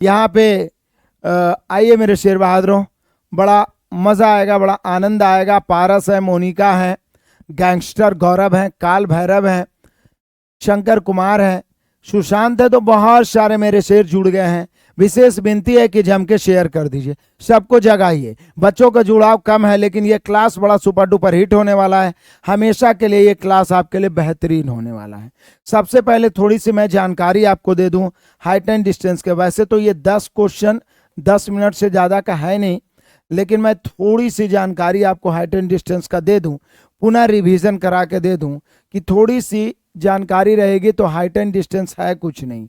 यहाँ पे आइए मेरे शेर बहादुरों, बड़ा मजा आएगा, बड़ा आनंद आएगा। पारस है, मोनिका है, गैंगस्टर गौरव है, काल भैरव है, शंकर कुमार है, सुशांत है, तो बहुत सारे मेरे शेर जुड़ गए हैं। विशेष विनती है कि जम के शेयर कर दीजिए, सबको जगाइए। बच्चों का जुड़ाव कम है, लेकिन ये क्लास बड़ा सुपर डुपर हिट होने वाला है। हमेशा के लिए ये क्लास आपके लिए बेहतरीन होने वाला है। सबसे पहले थोड़ी सी मैं जानकारी आपको दे दूं हाइट एंड डिस्टेंस के। वैसे तो ये 10 क्वेश्चन 10 मिनट से ज़्यादा का है नहीं, लेकिन मैं थोड़ी सी जानकारी आपको हाइट एंड डिस्टेंस का दे दूं, पुनः रिवीजन करा के दे दूं कि थोड़ी सी जानकारी रहेगी तो हाइट एंड डिस्टेंस है कुछ नहीं।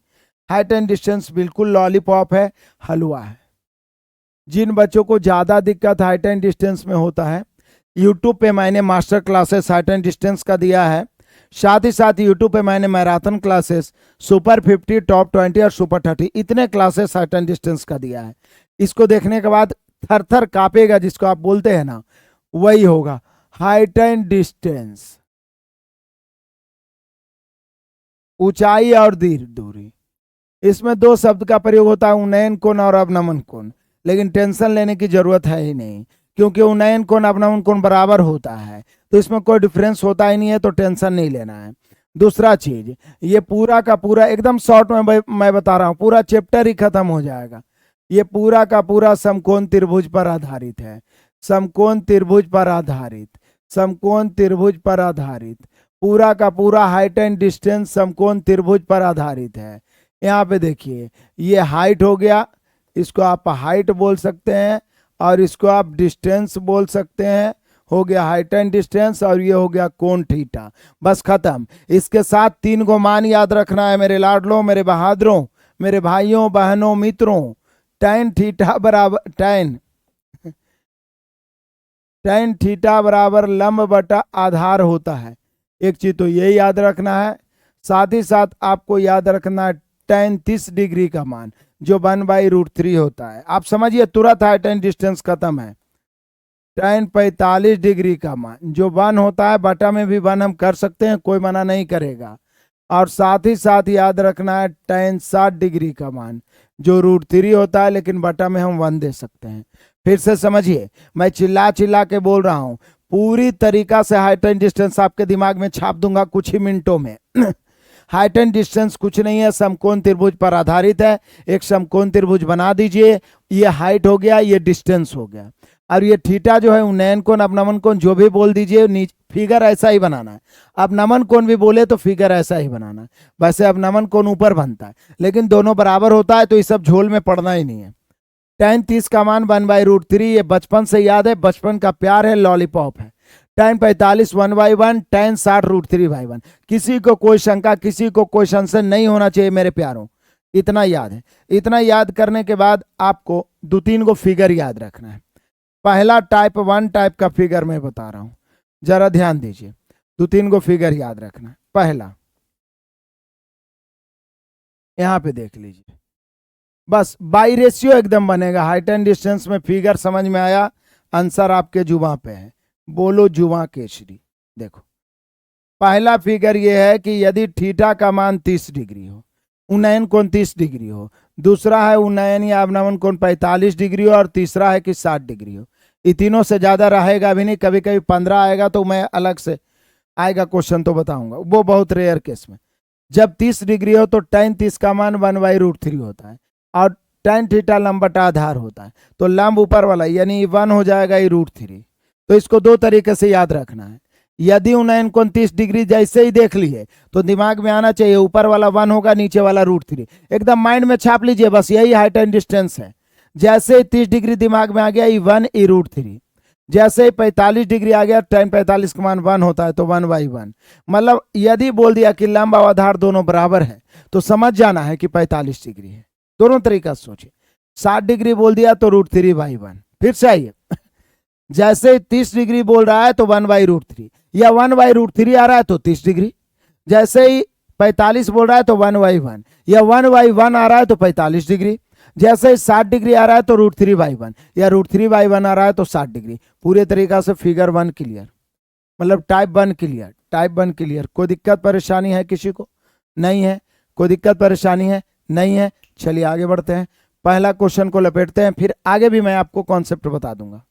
हाइट एंड डिस्टेंस बिल्कुल लॉलीपॉप है, हलवा है। जिन बच्चों को ज़्यादा दिक्कत हाइट एंड डिस्टेंस में होता है, यूट्यूब पे मैंने master classes height and distance का दिया है। साथ ही साथ यूट्यूब पे मैंने मैराथन क्लासेस, सुपर 50, टॉप 20 और सुपर 30 इतने क्लासेस हाइट एंड डिस्टेंस का दिया है। इसको देखने के बाद थर थर कांपेगा, जिसको आप बोलते हैं ना, वही होगा हाइट एंड डिस्टेंस। ऊंचाई और दूरी, इसमें दो शब्द का प्रयोग होता है, उन्नयन कोण और अवनमन कोण। लेकिन टेंशन लेने की जरूरत है ही नहीं, क्योंकि उन्नयन कोण अवनमन कोण बराबर होता है, तो इसमें कोई डिफरेंस होता ही नहीं है, तो टेंशन नहीं लेना है। दूसरा चीज, ये पूरा का पूरा एकदम शॉर्ट में मैं बता रहा हूँ, पूरा चैप्टर ही खत्म हो जाएगा। ये पूरा का पूरा समकोण त्रिभुज पर आधारित है, समकोण त्रिभुज पर आधारित, समकोण त्रिभुज पर आधारित। पूरा का पूरा हाइट एंड डिस्टेंस समकोण त्रिभुज पर आधारित है। यहाँ पे देखिए, ये हाइट हो गया, इसको आप हाइट बोल सकते हैं, और इसको आप डिस्टेंस बोल सकते हैं। हो गया हाइट एंड डिस्टेंस, और ये हो गया कोण थीटा। बस खत्म। इसके साथ 3 को मान याद रखना है मेरे लाडलों, मेरे बहादुरों, मेरे भाइयों बहनों मित्रों। tan थीटा बराबर tan थीटा बराबर लंब बटा आधार होता है। एक चीज तो ये याद रखना है, साथ ही साथ आपको याद रखना है tan 30 डिग्री का मान, जो 1/√3 होता है। आप समझिए तुरंत हाइट एंड डिस्टेंस खत्म है। tan 45 डिग्री का मान जो 1 होता है, बटा में भी 1 हम कर सकते हैं, कोई मना नहीं करेगा। और साथ ही साथ याद रखना है tan 60 डिग्री का मान, जो √3 होता है, लेकिन बटा में हम 1 दे सकते हैं। फिर से समझिए, मैं चिल्ला चिल्ला के बोल रहा हूं, पूरी तरीका से हाइट एंड डिस्टेंस आपके दिमाग में छाप दूंगा कुछ ही मिनटों में। हाइट एंड डिस्टेंस कुछ नहीं है, समकोण त्रिभुज पर आधारित है। एक समकोण त्रिभुज बना दीजिए, ये हाइट हो गया, ये डिस्टेंस हो गया, और ये थीटा जो है उन्नयन कोण अवनमन कोण जो भी बोल दीजिए, फिगर ऐसा ही बनाना है। अवनमन कोण भी बोले तो फिगर ऐसा ही बनाना है। वैसे अवनमन कोण ऊपर बनता है, लेकिन दोनों बराबर होता है, तो ये सब झोल में पड़ना ही नहीं है। tan 30 का मान 1/√3, ये बचपन से याद है, बचपन का प्यार है, लॉलीपॉप है। tan 45 1/1, tan 60 √3/1। किसी को कोई शंका, किसी को कोई संशय नहीं होना चाहिए मेरे प्यारों, इतना याद है। इतना याद करने के बाद आपको 2-3 को फिगर याद रखना है। पहला टाइप 1 टाइप का फिगर मैं बता रहा हूं, जरा ध्यान दीजिए। 2-3 को फिगर याद रखना है। पहला, यहां पे देख लीजिए, बस बाई रेशियो एकदम बनेगा। हाइट एंड डिस्टेंस में फिगर समझ में आया? आंसर आपके जुबां पे है, बोलो जुबां केसरी। देखो, पहला फिगर ये है कि यदि थीटा का मान 30 डिग्री हो, उन्नयन कोण 30 डिग्री हो, दूसरा है उन्नयन या अवनमन कोण 45 डिग्री हो, और तीसरा है कि 60 डिग्री हो। ये तीनों से ज्यादा रहेगा भी नहीं, कभी कभी 15 आएगा तो मैं अलग से आएगा क्वेश्चन तो बताऊंगा, वो बहुत रेयर केस में। जब 30 डिग्री हो तो tan 30 का मान 1/√3 होता है, और tan थीटा लंब बटा आधार होता है, तो लंब ऊपर वाला यानी 1 हो जाएगा ये √3। तो इसको 2 तरीके से याद रखना है। यदि उन्नयन कोण 30 डिग्री जैसे ही देख लिए तो दिमाग में आना चाहिए ऊपर वाला 1 होगा, नीचे वाला √3, एकदम माइंड में छाप लीजिए, बस यही हाइट एंड डिस्टेंस है। जैसे ही 30 डिग्री दिमाग में आ गया, ये 1 ये √3। जैसे ही 45 डिग्री आ गया, tan 45 का मान 1 होता है, तो 1/1। मतलब यदि बोल दिया कि लंब और आधार दोनों बराबर है, तो समझ जाना है कि 45 डिग्री है। दोनों तरीका से सोचिए। 60 डिग्री बोल दिया तो √3/1। फिर से आइए, जैसे 30 डिग्री बोल रहा है तो 1/√3, या 1/√3 आ रहा है तो 30 डिग्री। जैसे ही 45 बोल रहा है तो 1/1, या 1/1 आ रहा है तो 45 डिग्री। जैसे ही 60 डिग्री आ रहा है तो √3/1, या √3/1 आ रहा है तो 60 डिग्री। पूरे तरीका से फिगर 1 क्लियर, मतलब टाइप 1 क्लियर, टाइप 1 क्लियर। कोई दिक्कत परेशानी है किसी को? नहीं है? कोई दिक्कत परेशानी है? नहीं है? चलिए आगे बढ़ते हैं। पहला क्वेश्चन को लपेटते हैं, फिर आगे भी मैं आपको कॉन्सेप्ट बता दूंगा।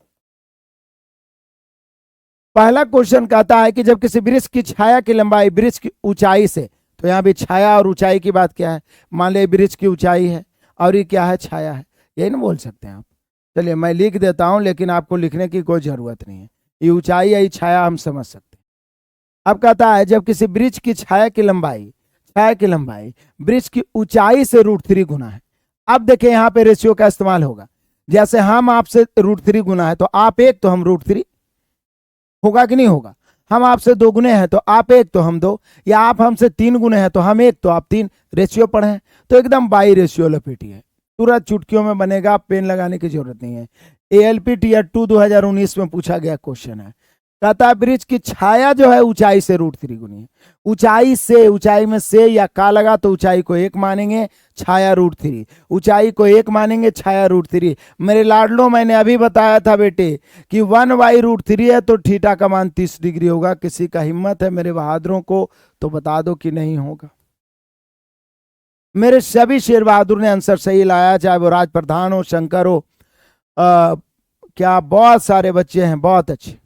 पहला क्वेश्चन कहता है कि जब किसी वृक्ष की छाया की लंबाई वृक्ष की ऊंचाई से, तो यहाँ भी छाया और ऊंचाई की बात क्या है, मान लिया वृक्ष की ऊंचाई है और ये क्या है, छाया है, यही ना बोल सकते हैं आप। चलिए मैं लिख देता हूं, लेकिन आपको लिखने की कोई जरूरत नहीं है, ये ऊंचाई या छाया हम समझ सकते हैं। अब कहता है जब किसी वृक्ष की छाया की लंबाई वृक्ष की ऊंचाई से √3 गुना है। अब देखिए यहाँ पे रेशियो का इस्तेमाल होगा, जैसे हम आपसे √3 गुना है तो आप एक तो हम √3, होगा कि नहीं होगा। हम आपसे 2 गुने हैं तो आप 1 तो हम 2, या आप हमसे 3 गुने हैं तो हम 1 तो आप 3, रेशियो पढ़े। तो एकदम बाई रेशियो लपेटिए, तुरंत चुटकियों में बनेगा, पेन लगाने की जरूरत नहीं है। ALP Tier 2 2019 में पूछा गया क्वेश्चन है। कहता है वृक्ष की छाया जो है ऊंचाई से √3 गुनी है। ऊंचाई से, ऊंचाई में से या का लगा तो ऊंचाई को 1 मानेंगे, छाया √3, ऊंचाई को 1 मानेंगे, छाया √3। मेरे लाडलो मैंने अभी बताया था बेटे कि 1/√3 है तो थीटा का मान 30 डिग्री होगा। किसी का हिम्मत है मेरे बहादुरों को तो बता दो कि नहीं होगा। मेरे सभी शेर बहादुर ने आंसर सही लाया, चाहे वो राज प्रधान हो, शंकर हो, क्या बहुत सारे बच्चे हैं, बहुत अच्छे।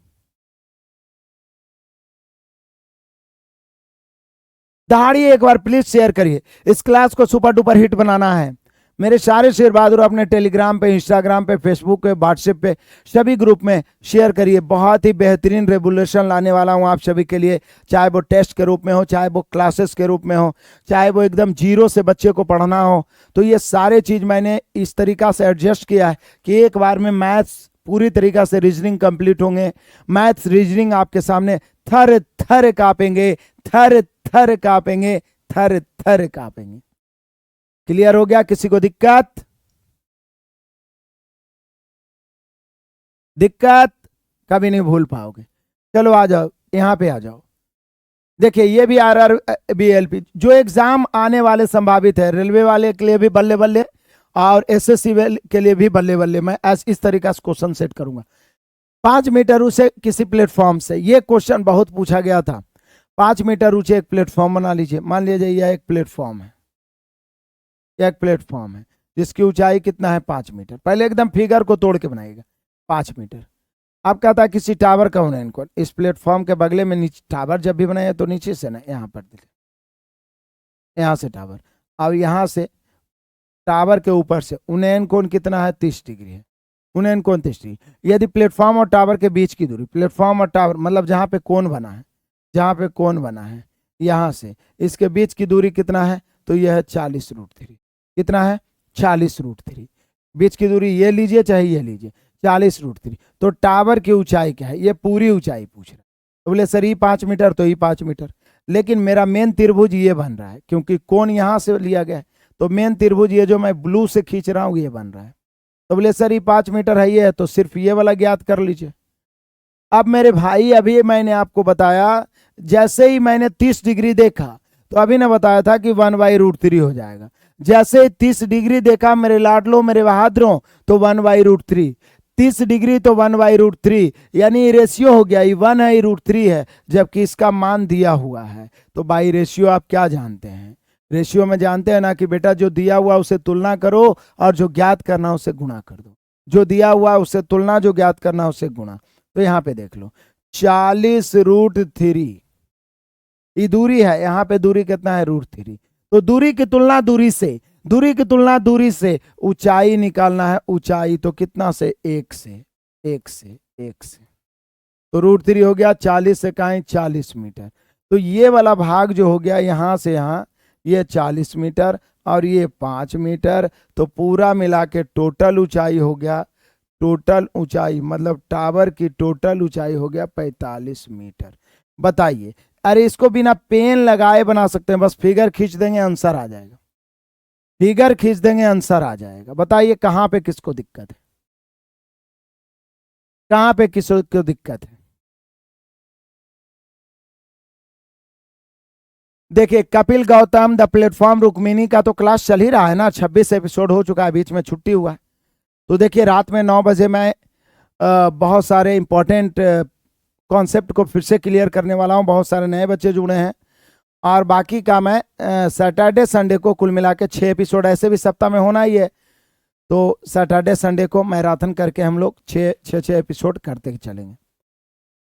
दहाड़िए एक बार प्लीज शेयर करिए, इस क्लास को सुपर डुपर हिट बनाना है। मेरे सारे शेर बहादुर अपने टेलीग्राम पे, इंस्टाग्राम पे, फेसबुक पे, व्हाट्सएप पे, सभी ग्रुप में शेयर करिए। बहुत ही बेहतरीन रेवोल्यूशन लाने वाला हूं आप सभी के लिए, चाहे वो टेस्ट के रूप में हो, चाहे वो क्लासेस के रूप में हो, चाहे वो एकदम जीरो से बच्चे को पढ़ना हो। तो ये सारे चीज मैंने इस तरीका से एडजस्ट किया है कि एक बार में मैथ्स पूरी तरीका से, रीजनिंग कंप्लीट होंगे। मैथ्स रीजनिंग आपके सामने थर थर कांपेंगे, थर थर कांपेंगे, थर थर कांपेंगे। क्लियर हो गया? किसी को दिक्कत कभी नहीं भूल पाओगे। चलो आ जाओ, यहां पे आ जाओ। देखिए ये भी RRBLP जो एग्जाम आने वाले संभावित है, रेलवे वाले के लिए भी बल्ले बल्ले और SSC के लिए भी बल्ले बल्ले। मैं इस तरीका से क्वेश्चन सेट करूंगा। 5 मीटर ऊंचे किसी प्लेटफॉर्म से, ये क्वेश्चन बहुत पूछा गया था। 5 मीटर ऊंचे एक प्लेटफॉर्म बना लीजिए। मान लीजिए यह एक प्लेटफॉर्म है, एक प्लेटफॉर्म है जिसकी ऊंचाई कितना है, 5 मीटर। पहले एकदम फिगर को तोड़ के बनाइएगा, 5 मीटर। अब कहता है किसी टावर का होना इनको, इस प्लेटफॉर्म के बगले में नीचे टावर जब भी बनाए तो नीचे से ना, यहाँ पर यहाँ से टावर, अब यहाँ से टावर के ऊपर से उन्नयन कोण कितना है, 30 डिग्री है। उन्नयन कोण 30 डिग्री। यदि प्लेटफॉर्म और टावर के बीच की दूरी, प्लेटफॉर्म और टावर मतलब जहाँ पे कोण बना है, जहाँ पे कोण बना है यहाँ से इसके बीच की दूरी कितना है, तो यह है 40√3। कितना है, 40√3। बीच की दूरी ये लीजिए चाहे ये लीजिए, 40√3। तो टावर की ऊंचाई क्या है, ये पूरी ऊंचाई पूछ रहा है। तो बोले सर ये 5 मीटर, तो ये 5 मीटर, लेकिन मेरा मेन त्रिभुज ये बन रहा है क्योंकि कोण यहाँ से लिया गया है। तो मेन त्रिभुज ये जो मैं ब्लू से खींच रहा हूँ ये बन रहा है। तो बोले सर ये 5 मीटर है, ये है, तो सिर्फ ये वाला ज्ञात कर लीजिए। अब मेरे भाई अभी मैंने आपको बताया, जैसे ही मैंने 30 डिग्री देखा तो अभी ने बताया था कि 1/√3 हो जाएगा। जैसे 30 डिग्री देखा मेरे लाडलो, मेरे बहादुरों, तो 1/√3। 30 डिग्री तो 1/√3, यानी रेशियो हो गया, ये 1/√3 है, जबकि इसका मान दिया हुआ है। तो बाई रेशियो आप क्या जानते हैं, रेशियो में जानते हैं ना कि बेटा जो दिया हुआ उसे तुलना करो और जो ज्ञात करना उसे गुणा कर दो। जो दिया हुआ उसे तुलना, जो ज्ञात करना उसे गुणा। तो यहाँ पे देख लो 40√3 ये दूरी है, यहाँ पे दूरी कितना है, √3। तो दूरी की तुलना दूरी से, दूरी की तुलना दूरी से ऊंचाई निकालना है। ऊंचाई तो कितना से, 1 से, 1 से, 1 से। तो √3 हो गया 40 से कहीं 40 मीटर। तो ये वाला भाग जो हो गया यहाँ से यहाँ, ये 40 मीटर और ये 5 मीटर। तो पूरा मिला के टोटल ऊंचाई हो गया, टोटल ऊंचाई मतलब टावर की टोटल ऊंचाई हो गया 45 मीटर। बताइए, अरे इसको बिना पेन लगाए बना सकते हैं, बस फिगर खींच देंगे आंसर आ जाएगा, फिगर खींच देंगे आंसर आ जाएगा। बताइए कहां पे किसको दिक्कत है, कहां पे किसको दिक्कत है। देखिए कपिल गौतम, द प्लेटफॉर्म, रुक्मिणी का तो क्लास चल ही रहा है ना, 26 एपिसोड हो चुका है, बीच में छुट्टी हुआ है। तो देखिए रात में 9 बजे मैं बहुत सारे इंपॉर्टेंट कॉन्सेप्ट को फिर से क्लियर करने वाला हूं। बहुत सारे नए बच्चे जुड़े हैं और बाकी का मैं सैटरडे संडे को कुल मिला के 6 एपिसोड, ऐसे भी सप्ताह में होना ही है। तो सैटरडे संडे को मैराथन करके हम लोग छः एपिसोड करते चलेंगे।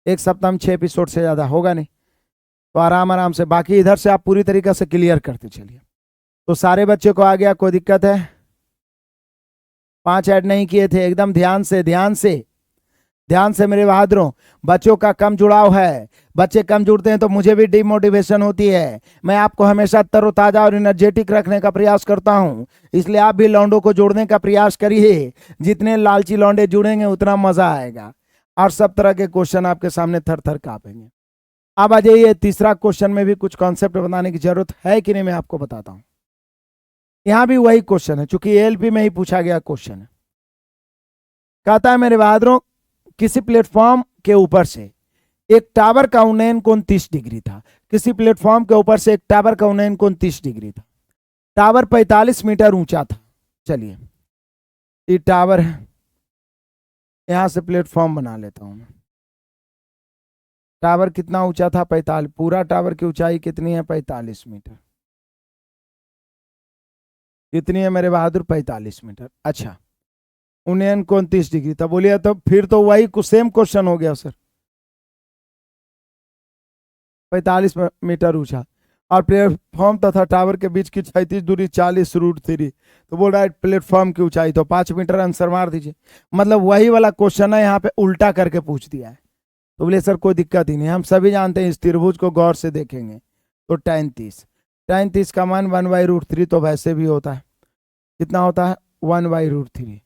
एक सप्ताह में 6 एपिसोड से ज़्यादा होगा नहीं, तो आराम आराम से। बाकी इधर से आप पूरी तरीके से क्लियर करते चलिए। तो सारे बच्चों को आ गया, कोई दिक्कत है? 5 ऐड नहीं किए थे, एकदम ध्यान से ध्यान से ध्यान से मेरे बहादुरों। बच्चों का कम जुड़ाव है, बच्चे कम जुड़ते हैं तो मुझे भी डिमोटिवेशन होती है। मैं आपको हमेशा तरोताजा और एनर्जेटिक रखने का प्रयास करता हूं, इसलिए आप भी लौंडों को जोड़ने का प्रयास करिए। जितने लालची लौंडे जुड़ेंगे उतना मजा आएगा और सब तरह के क्वेश्चन आपके सामने थर थर कांपेंगे। अब आ जाइए, तीसरा क्वेश्चन में भी कुछ कॉन्सेप्ट बताने की जरूरत है कि नहीं, मैं आपको बताता हूं। यहां भी वही क्वेश्चन है, चूंकि एएलपी में ही पूछा गया क्वेश्चन है। कहता है मेरे बहादुरों, किसी प्लेटफॉर्म के ऊपर से एक टावर का उन्नयन कोण 30 डिग्री था। किसी प्लेटफॉर्म के ऊपर से एक टावर का उन्नयन कोण 30 डिग्री था। टावर 45 मीटर ऊंचा था। चलिए, ये टावर है, यहां से प्लेटफॉर्म बना लेता हूं मैं। टावर कितना ऊंचा था? 45। पूरा टावर की ऊंचाई कितनी है? 45 मीटर। कितनी है मेरे बहादुर? 45 मीटर। अच्छा, उन्नयन कोण 30 डिग्री था। बोलिए तो फिर तो वही सेम क्वेश्चन हो गया सर। 45 मीटर ऊंचा और प्लेटफॉर्म तथा टावर के बीच की क्षैतिज दूरी 40√3। तो बोल रहा है प्लेटफॉर्म की ऊंचाई तो 5 मीटर, आंसर मार दीजिए। मतलब वही वाला क्वेश्चन है, यहाँ पे उल्टा करके पूछ दिया है। तो बोले सर कोई दिक्कत ही नहीं, हम सभी जानते हैं इस त्रिभुज को गौर से देखेंगे तो tan 30 का मान 1/√3 तो वैसे भी होता है। कितना होता है? 1/√3।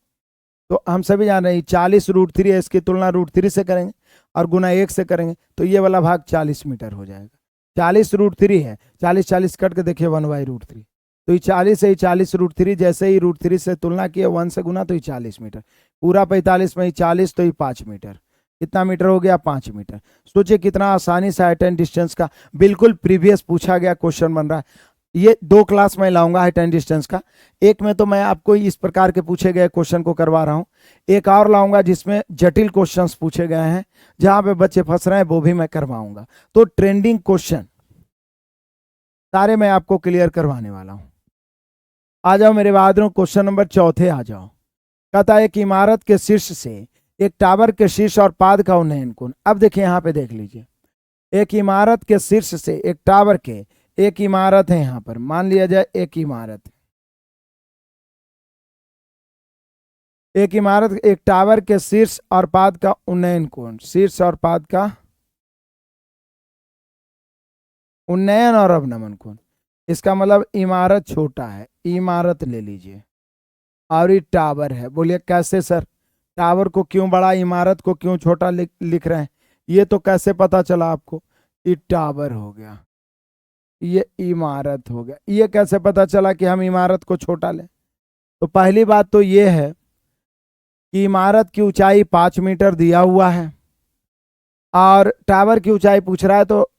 तो हम सभी जान रहे हैं 40√3 है, इसकी तुलना √3 से करेंगे और गुना 1 से करेंगे तो ये वाला भाग 40 मीटर हो जाएगा। 40√3 है, 40 कट के देखिए 1/√3। तो ये 40 है, 40√3। जैसे ही √3 से तुलना किए 1 से गुना तो ये 40 मीटर। पूरा 45 में 40 तो ये 5 मीटर। कितना मीटर हो गया? 5 मीटर। सोचिए कितना आसानी से हाइट एंड डिस्टेंस का बिल्कुल प्रीवियस पूछा गया क्वेश्चन बन रहा है। ये 2 क्लास में लाऊंगा हाइट एंड डिस्टेंस का। एक में तो मैं आपको इस प्रकार के पूछे गए क्वेश्चन को करवा रहा हूं, एक और लाऊंगा जिसमें जटिल क्वेश्चंस पूछे गए हैं, जहां पे बच्चे फंस रहे हैं वो भी मैं करवाऊंगा। तो ट्रेंडिंग क्वेश्चन सारे मैं आपको क्लियर करवाने वाला हूं। आ जाओ मेरे बहादुरों, क्वेश्चन नंबर 4 आ जाओ। कहता है कि इमारत के शीर्ष से एक टावर के शीर्ष और पाद का उन्नयन कोण। अब देखिए यहां पे देख लीजिए, एक इमारत के शीर्ष से एक टावर के, एक इमारत है यहां पर, मान लिया जाए एक इमारत, एक इमारत, एक टावर के शीर्ष और पाद का उन्नयन कोण, शीर्ष और पाद का उन्नयन और अवनमन कोण। इसका मतलब इमारत छोटा है, इमारत ले लीजिए, और ये टावर है। बोलिए कैसे सर? टावर को क्यों बड़ा, इमारत को क्यों छोटा लिख रहे हैं? ये तो कैसे पता चला आपको? ये टावर हो गया, ये इमारत हो गया। ये कैसे पता चला कि हम इमारत को छोटा लें? तो पहली बात तो ये है कि इमारत की ऊंचाई 5 मीटर दिया हुआ है और टावर की ऊंचाई पूछ रहा है, तो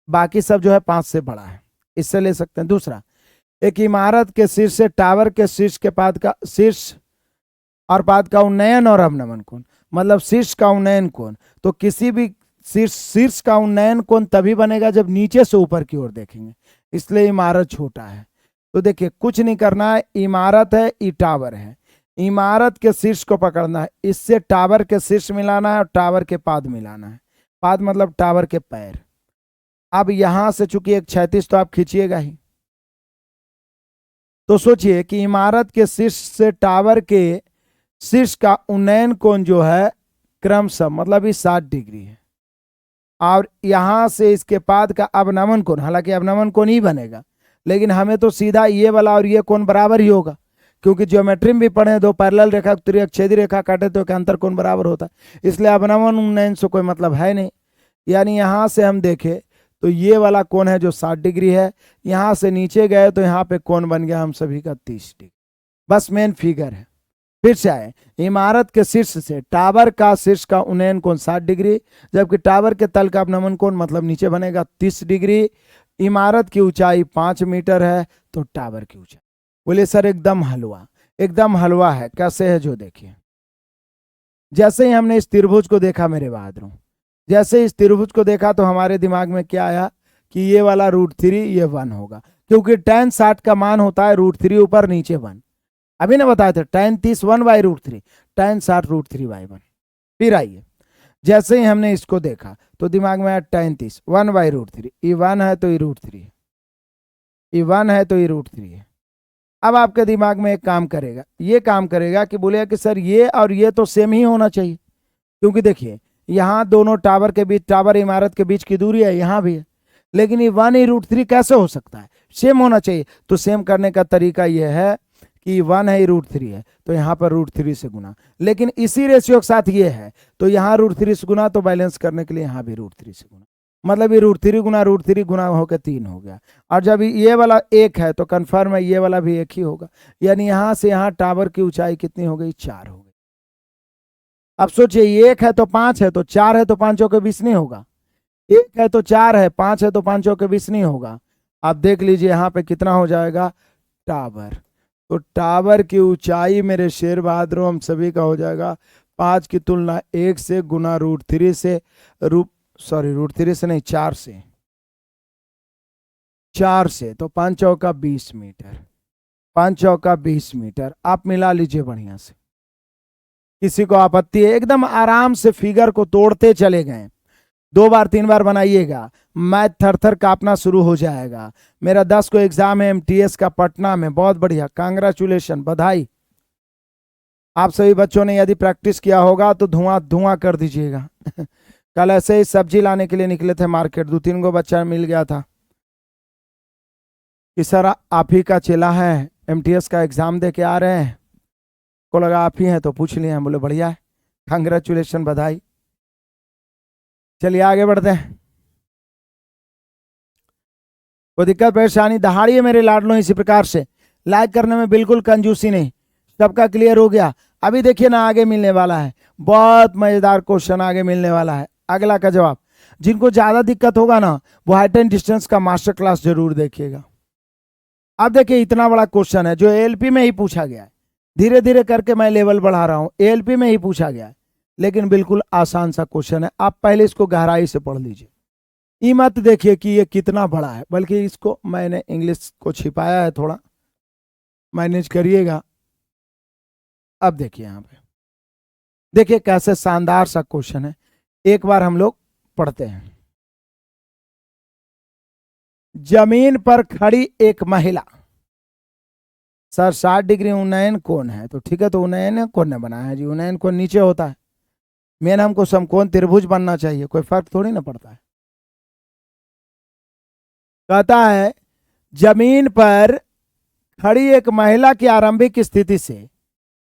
बाकी सब जो है 5 से बड़ा है, इससे ले सकते हैं। दूसरा, एक इमारत के शीर्ष से टावर के शीर्ष के पाद का, शीर्ष और पाद का उन्नयन और अवनमन कोण, मतलब शीर्ष का उन्नयन कोण। तो किसी भी शीर्ष का उन्नयन कोण तभी बनेगा जब नीचे से ऊपर की ओर देखेंगे, इसलिए इमारत छोटा है। तो देखिए कुछ नहीं करना है, इमारत है, ई टावर है, इमारत के शीर्ष को पकड़ना है, इससे टावर के शीर्ष मिलाना है और टावर के पाद मिलाना है। पाद मतलब टावर के पैर। अब यहां से चूंकि एक क्षैतिज तो आप खींचिएगा ही, तो सोचिए कि इमारत के शीर्ष से टावर के शीर्ष का उन्नयन कोण जो है क्रमशः मतलब ये 60 डिग्री है, और यहां से इसके पाद का अवनमन कोण, हालांकि अवनमन कोण ही बनेगा, लेकिन हमें तो सीधा ये वाला और ये कोण बराबर ही होगा, क्योंकि ज्योमेट्री में भी पढ़े, दो पैरेलल रेखा त्रिअक्षेदी रेखा काटे तो अंतर कोण बराबर होता है, इसलिए अवनमन उन्नयन से कोई मतलब है नहीं। यानी यहां से हम देखें तो ये वाला कोण है जो 60 डिग्री है, यहां से नीचे गए तो यहाँ पे कोण बन गया हम सभी का 30 डिग्री। बस मेन फिगर है। फिर से आए, इमारत के शीर्ष से टावर का शीर्ष का उन्नयन कोण 60 डिग्री, जबकि टावर के तल का अवनमन कोण मतलब नीचे बनेगा 30 डिग्री। इमारत की ऊंचाई 5 मीटर है, तो टावर की ऊंचाई, बोले सर एकदम हलवा, एकदम हलवा है। कैसे है जो देखिए, जैसे ही हमने इस त्रिभुज को देखा मेरे बहादुरों, जैसे इस त्रिभुज को देखा तो हमारे दिमाग में क्या आया कि ये वाला √3 ये 1 होगा, क्योंकि tan 60 का मान होता है √3 ऊपर नीचे 1। अभी ना बताए थे tan 30 1/√3, tan 60 √3/1। फिर आइए, जैसे ही हमने इसको देखा तो दिमाग में आया tan 30 1/√3, ये 1 है तो ये √3 है, ये 1 है तो ये √3 है। अब आपके दिमाग में एक काम करेगा, ये काम करेगा कि बोलेगा कि सर ये और ये तो सेम ही होना चाहिए, क्योंकि देखिए यहाँ दोनों टावर के बीच, टावर इमारत के बीच की दूरी है, यहाँ भी है, लेकिन ये 1 ही √3 कैसे हो सकता है? सेम होना चाहिए। तो सेम करने का तरीका यह है कि 1 है, √3 है, तो यहाँ पर √3 से गुना, लेकिन इसी रेशियो के साथ ये है तो यहाँ √3 से गुना, तो बैलेंस करने के लिए यहाँ भी √3 से गुना, मतलब ये √3 गुना होकर 3 हो गया। और जब ये वाला 1 है तो कन्फर्म है ये वाला भी 1 ही होगा, यानी यहां से यहां टावर की ऊंचाई कितनी हो गई? 4 हो गई। अब सोचिए 1 है तो 5 है, तो 4 है तो 5 के 20 नहीं होगा, 1 है तो 4 है, 5 है तो 5 के 20 नहीं होगा। आप देख लीजिए यहाँ पे कितना हो जाएगा टावर, तो टावर की ऊंचाई मेरे शेर बहादुर हम सभी का हो जाएगा 5 की तुलना 1 से गुना √3 से, √3 से नहीं 4 से, 4 से, तो 5 चौका 20 मीटर, 5 चौका 20 मीटर। आप मिला लीजिए बढ़िया से, किसी को आपत्ति है? एकदम आराम से फिगर को तोड़ते चले गए, 2 बार 3 बार बनाइएगा, मैथ थर थर कांपना शुरू हो जाएगा। मेरा 10 को एग्जाम है MTS का पटना में, बहुत बढ़िया, कांग्रेचुलेशन, बधाई। आप सभी बच्चों ने यदि प्रैक्टिस किया होगा तो धुआं धुआं कर दीजिएगा। कल ऐसे ही सब्जी लाने के लिए निकले थे मार्केट, 2-3 गो बच्चा मिल गया था कि सर आप ही का चेला है, MTS का एग्जाम दे के आ रहे हैं, को लगा आप ही हैं तो पूछ लिए हैं। बोले बढ़िया है, कांग्रेचुलेशन, बधाई। चलिए आगे बढ़ते हैं। कोई दिक्कत परेशानी? दहाड़िए मेरे लाडलों इसी प्रकार से, लाइक करने में बिल्कुल कंजूसी नहीं। सबका क्लियर हो गया? अभी देखिए ना आगे मिलने वाला है, बहुत मजेदार क्वेश्चन आगे मिलने वाला है। अगला का जवाब, जिनको ज्यादा दिक्कत होगा ना वो हाइट एंड डिस्टेंस का मास्टर क्लास जरूर देखिएगा। अब देखिए इतना बड़ा क्वेश्चन है जो ALP में ही पूछा गया है, धीरे धीरे करके मैं लेवल बढ़ा रहा हूं, ALP में ही पूछा गया है, लेकिन बिल्कुल आसान सा क्वेश्चन है। आप पहले इसको गहराई से पढ़ लीजिए, ये मत देखिए कि ये कितना बड़ा है, बल्कि इसको मैंने इंग्लिश को छिपाया है, थोड़ा मैनेज करिएगा। अब देखिए यहाँ पे, देखिए कैसे शानदार सा क्वेश्चन है, एक बार हम लोग पढ़ते हैं। जमीन पर खड़ी एक महिला, सर 60 डिग्री उन्नयन कोण है, तो ठीक है, तो उन्नयन कोण ने बनाया है जी, उन्नयन कोण नीचे होता है, मेन हमको समकोण त्रिभुज बनना चाहिए, कोई फर्क थोड़ी ना पड़ता है। कहता है जमीन पर खड़ी एक महिला की आरंभिक स्थिति से,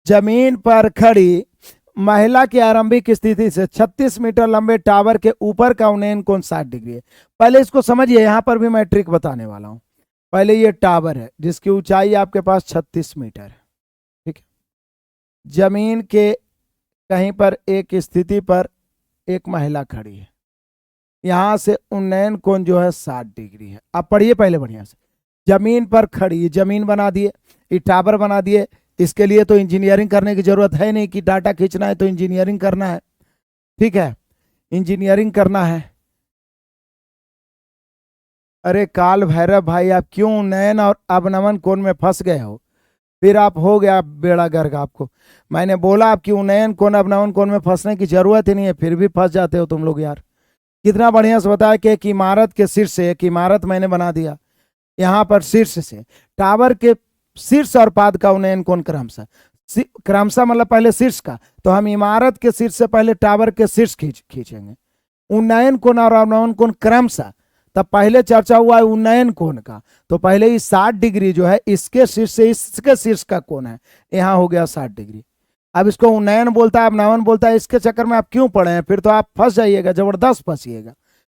जमीन पर खड़ी महिला की आरंभिक स्थिति से 36 मीटर लंबे टावर के ऊपर का उन्नयन कोण 60 डिग्री है। पहले इसको समझिए, यहां पर भी मैं ट्रिक बताने वाला हूं। पहले ये टावर है जिसकी ऊंचाई आपके पास 36 मीटर है, ठीक है, जमीन के कहीं पर एक स्थिति पर एक महिला खड़ी है, यहां से उन्नयन कोण जो है 60 डिग्री है। अब पढ़िए पहले बढ़िया से, जमीन पर खड़ी, जमीन बना दिए, ये टावर बना दिए, इसके लिए तो इंजीनियरिंग करने की जरूरत है नहीं कि डाटा खींचना है तो इंजीनियरिंग करना है, ठीक है, इंजीनियरिंग करना है। अरे काल भैरव भाई, आप क्यों उन्नयन और अवनमन कोण में फंस गए हो? फिर आप हो गया बेड़ा गर्क आपको। मैंने बोला आपकी उन्नयन कोण अवनमन कोण में फंसने की जरूरत ही नहीं है, फिर भी फंस जाते हो तुम लोग यार। कितना बढ़िया से बताया कि एक इमारत के शीर्ष से, एक इमारत मैंने बना दिया, यहाँ पर शीर्ष से, टावर के शीर्ष और पाद का उन्नयन कोण क्रमशः, क्रमशः मतलब पहले शीर्ष का, तो हम इमारत के शीर्ष से पहले टावर के शीर्ष खींचेंगे, उन्नयन कोण और अवनमन कोण क्रमशः। तब पहले चर्चा हुआ है उन्नयन कोण का, तो पहले ही 60 डिग्री जो है इसके शीर्ष से इसके शीर्ष का कोण है, यहाँ हो गया 60 डिग्री। अब इसको उन्नयन बोलता है, अवनमन बोलता है, इसके चक्कर में आप क्यों पड़े हैं? फिर तो आप फंस जाइएगा, जबरदस्त फंसिएगा।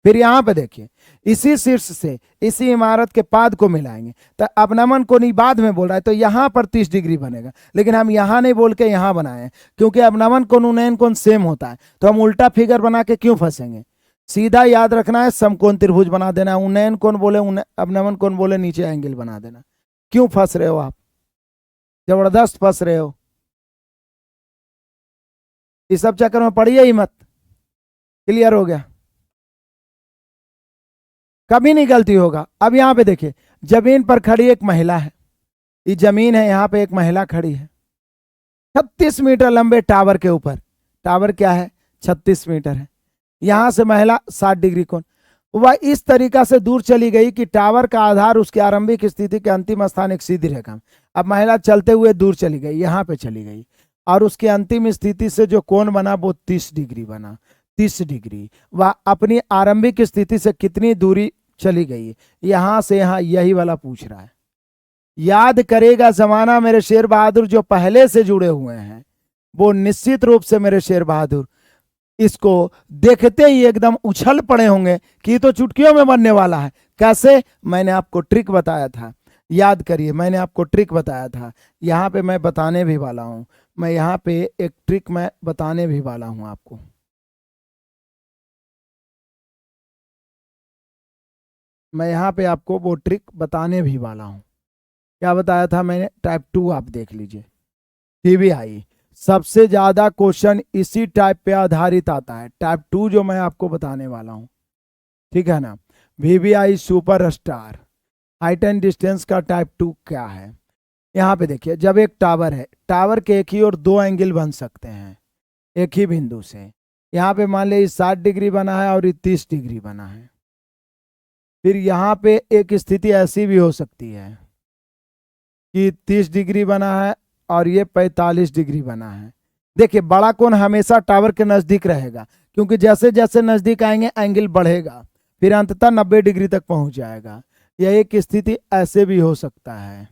फिर यहाँ पे देखिए, इसी शीर्ष से इसी इमारत के पाद को मिलाएंगे, तो अवनमन को नहीं बाद में बोल रहा है, तो यहाँ पर 30 डिग्री बनेगा, लेकिन हम यहाँ नहीं बोल के यहाँ बनाए, क्योंकि अवनमन कोण उन्नयन कोण सेम होता है, तो हम उल्टा फिगर बना के क्यों फंसेंगे? सीधा याद रखना है, समकोण त्रिभुज बना देना, उन्नयन कोण बोले अवनमन कोण बोले नीचे एंगल बना देना। क्यों फंस रहे हो आप? जबरदस्त फंस रहे हो, इस सब चक्कर में पड़िए ही मत। क्लियर हो गया? कभी नहीं गलती होगा। अब यहां पे देखिए, जमीन पर खड़ी एक महिला है, ये जमीन है, यहाँ पे एक महिला खड़ी है 36 मीटर लंबे टावर के ऊपर। टावर क्या है? 36 मीटर है। यहां से महिला 60 डिग्री कोण, वह इस तरीका से दूर चली गई कि टावर का आधार उसके आरंभिक स्थिति के अंतिम स्थान एक सीधी रेखा में। अब महिला चलते हुए दूर चली गई, यहां पे चली गई, और उसके अंतिम स्थिति से जो कोण बना वो 30 डिग्री बना। 30 डिग्री। वह अपनी आरंभिक स्थिति से कितनी दूरी चली गई? यहां से यहां, यही वाला पूछ रहा है। याद करेगा जमाना मेरे शेर बहादुर, जो पहले से जुड़े हुए हैं वो निश्चित रूप से मेरे शेर बहादुर इसको देखते ही एकदम उछल पड़े होंगे कि ये तो चुटकियों में बनने वाला है। कैसे? मैंने आपको ट्रिक बताया था, याद करिए, मैंने आपको ट्रिक बताया था। यहाँ पे मैं बताने भी वाला हूं, मैं यहाँ पे एक ट्रिक मैं बताने भी वाला हूं आपको। मैं यहाँ पे आपको वो ट्रिक बताने भी वाला हूं। क्या बताया था मैंने? टाइप 2 आप देख लीजिए, पीवीआई सबसे ज्यादा क्वेश्चन इसी टाइप पे आधारित आता है। टाइप 2 जो मैं आपको बताने वाला हूं, ठीक है ना। VVI super star height and distance का टाइप 2 क्या है? यहाँ पे देखिए, जब एक टावर है, टावर के एक ही और दो एंगल बन सकते हैं एक ही बिंदु से। यहाँ पे मान लीजिए 60 डिग्री बना है और ये 30 डिग्री बना है। फिर यहाँ पे एक स्थिति ऐसी भी हो सकती है कि 30 डिग्री बना है और ये 45 डिग्री बना है। देखिए, बड़ा कोण हमेशा टावर के नजदीक रहेगा, क्योंकि जैसे जैसे नजदीक आएंगे एंगल बढ़ेगा, फिर अंततः 90 डिग्री तक पहुंच जाएगा। यह एक स्थिति ऐसे भी हो सकता है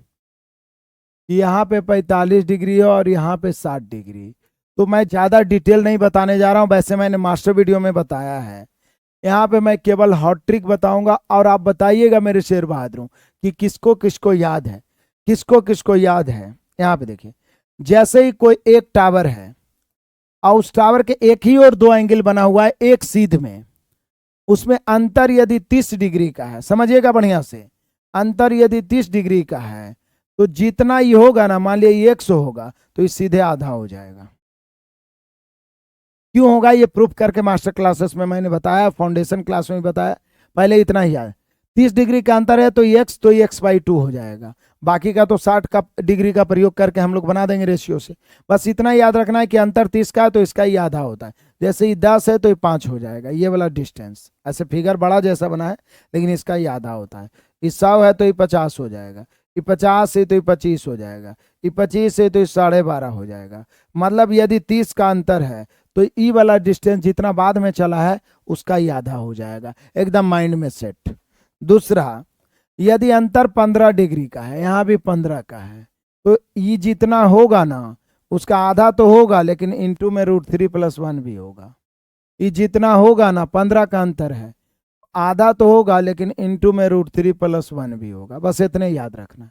कि यहाँ पे 45 डिग्री हो और यहाँ पे 60 डिग्री। तो मैं ज्यादा डिटेल नहीं बताने जा रहा हूं, वैसे मैंने मास्टर वीडियो में बताया है। यहाँ पे मैं केवल हॉट ट्रिक बताऊंगा और आप बताइएगा मेरे शेर बहादुरों कि किसको किसको याद है, किसको किसको याद है। यहाँ पे देखिए, जैसे ही कोई एक टावर है और उस टावर के एक ही और दो एंगल बना हुआ है एक सीध में, उसमें अंतर यदि 30 डिग्री का है, समझिएगा बढ़िया से, अंतर यदि 30 डिग्री का है तो जितना ही होगा ना, मान लिया 100 होगा तो ये सीधे आधा हो जाएगा। क्यों होगा? ये प्रूफ करके मास्टर क्लासेस में मैंने बताया, फाउंडेशन क्लास में भी बताया, पहले इतना ही याद। 30 डिग्री का अंतर है तो x तो x/2 हो जाएगा, बाकी का तो 60 का डिग्री का प्रयोग करके हम लोग बना देंगे रेशियो से। बस इतना याद रखना है कि अंतर 30 का है तो इसका ही आधा होता है। जैसे ये 10 है तो ये 5 हो जाएगा, ये वाला डिस्टेंस। ऐसे फिगर बड़ा जैसा बना है लेकिन इसका ही आधा होता है। ये 100 है तो ये 50 हो जाएगा, ये 50 है तो ये 25 हो जाएगा, ये 25 है तो ये 12.5 हो जाएगा। मतलब यदि 30 का अंतर है तो ई वाला डिस्टेंस जितना बाद में चला है उसका ही आधा हो जाएगा। एकदम माइंड में सेट। दूसरा, यदि अंतर 15 डिग्री का है, यहाँ भी 15 का है, तो ये जितना होगा ना उसका आधा तो होगा, लेकिन इंटू में √3+1 भी होगा। ये जितना होगा ना, 15 का अंतर है, आधा तो होगा लेकिन इंटू में √3+1 भी होगा। बस इतने याद रखना।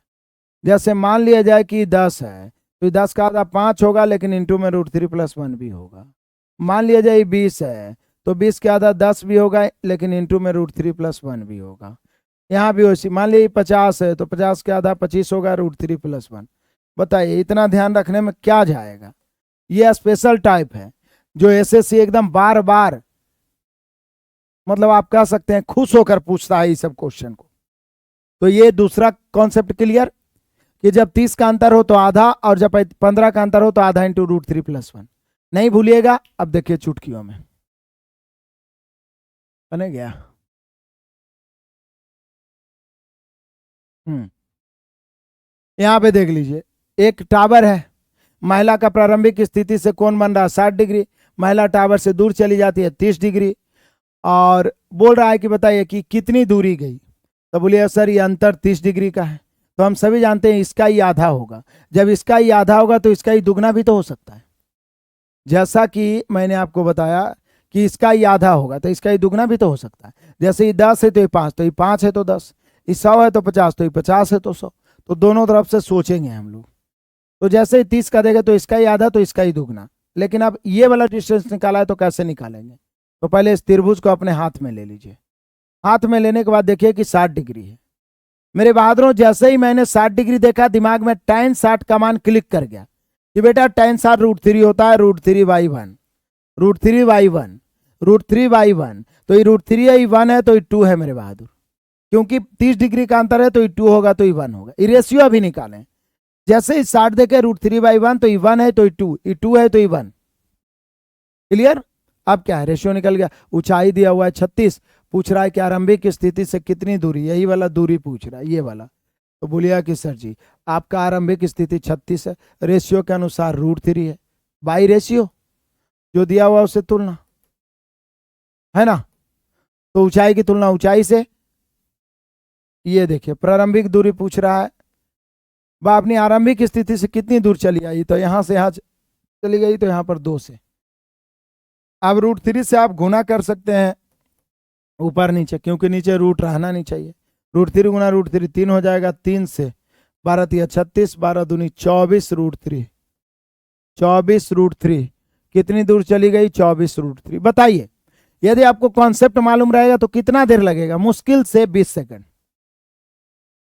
जैसे मान लिया जाए कि 10 है तो 10 का आधा 5 होगा लेकिन इंटू में √3+1 भी होगा। मान लिया जाए 20 है तो 20 के आधा 10 भी होगा लेकिन इंटू में √3+1 भी होगा। यहाँ भी वैसी, मान लीजिए 50 है तो 50 के आधा 25 होगा √3+1। बताइए, इतना ध्यान रखने में क्या जाएगा? ये स्पेशल टाइप है जो एसएससी एकदम बार बार, मतलब आप कह सकते हैं खुश होकर पूछता है इस सब क्वेश्चन को। तो ये दूसरा कॉन्सेप्ट क्लियर कि जब 30 का अंतर हो तो आधा और जब 15 का अंतर हो तो आधा इंटू √3+1। नहीं भूलिएगा। अब देखिए चुटकियों में बने गया। यहां पे देख लीजिए, एक टावर है, महिला का प्रारंभिक स्थिति से कोण बन रहा है 60 डिग्री, महिला टावर से दूर चली जाती है 30 डिग्री, और बोल रहा है कि बताइए कि कितनी दूरी गई। तो बोलिए सर ये अंतर 30 डिग्री का है, तो हम सभी जानते हैं इसका ही आधा होगा। जब इसका ही आधा होगा तो इसका ही दुगना भी तो हो सकता है। जैसा कि मैंने आपको बताया कि इसका ही आधा होगा तो इसका ही दुगना भी तो हो सकता है। जैसे ये 10 है तो ये 5, तो ये 5 है तो 10, ये 100 है तो 50, तो ये 50 है तो 100। तो दोनों तरफ से सोचेंगे हम लोग। तो जैसे ही 30 का देगा तो इसका ही आधा तो इसका ही दुगना। लेकिन अब ये वाला डिस्टेंस निकाला है तो कैसे निकालेंगे? तो पहले इस त्रिभुज को अपने हाथ में ले लीजिए। हाथ में लेने के बाद देखिए कि 60 डिग्री है। मेरे बहादुरों, जैसे ही मैंने 60 डिग्री देखा, दिमाग में tan 60 का मान क्लिक कर गया कि बेटा tan 60 √3 होता है, √3/1, √3/1, √3/1। तो ये √3/1 है तो ये 2 है मेरे बहादुर, क्योंकि 30 डिग्री का अंतर है तो ये 2 होगा तो ये 1 होगा। ये रेशियो अभी निकालें, जैसे ही 60 देखे √3/1 तो E1 है तो E2, E2 है तो E1। क्लियर? अब क्या है, रेशियो निकल गया। ऊंचाई दिया हुआ है 36, पूछ रहा है कि आरंभिक स्थिति से कितनी दूरी, यही वाला दूरी पूछ रहा है, ये वाला। तो बोलिए कि सर जी आपका आरंभिक स्थिति 36 है, रेशियो के अनुसार √3 है, बाई रेशियो जो दिया हुआ उससे तुलना है ना। तो ऊंचाई की तुलना ऊंचाई से, ये देखिए प्रारंभिक दूरी पूछ रहा है, वह अपनी आरंभिक स्थिति से कितनी दूर चली आई, तो यहां से यहां चली गई, तो यहां पर 2 से। अब √3 से आप गुना कर सकते हैं ऊपर नीचे, क्योंकि नीचे रूट रहना नहीं चाहिए। √3 गुना √3 3 हो जाएगा, 3 से 12 × 36, 12 दूनी 24 √3, 24 √3 कितनी दूर चली गई, 24 √3। बताइए यदि आपको कॉन्सेप्ट मालूम रहेगा तो कितना देर लगेगा, मुश्किल से 20 सेकंड।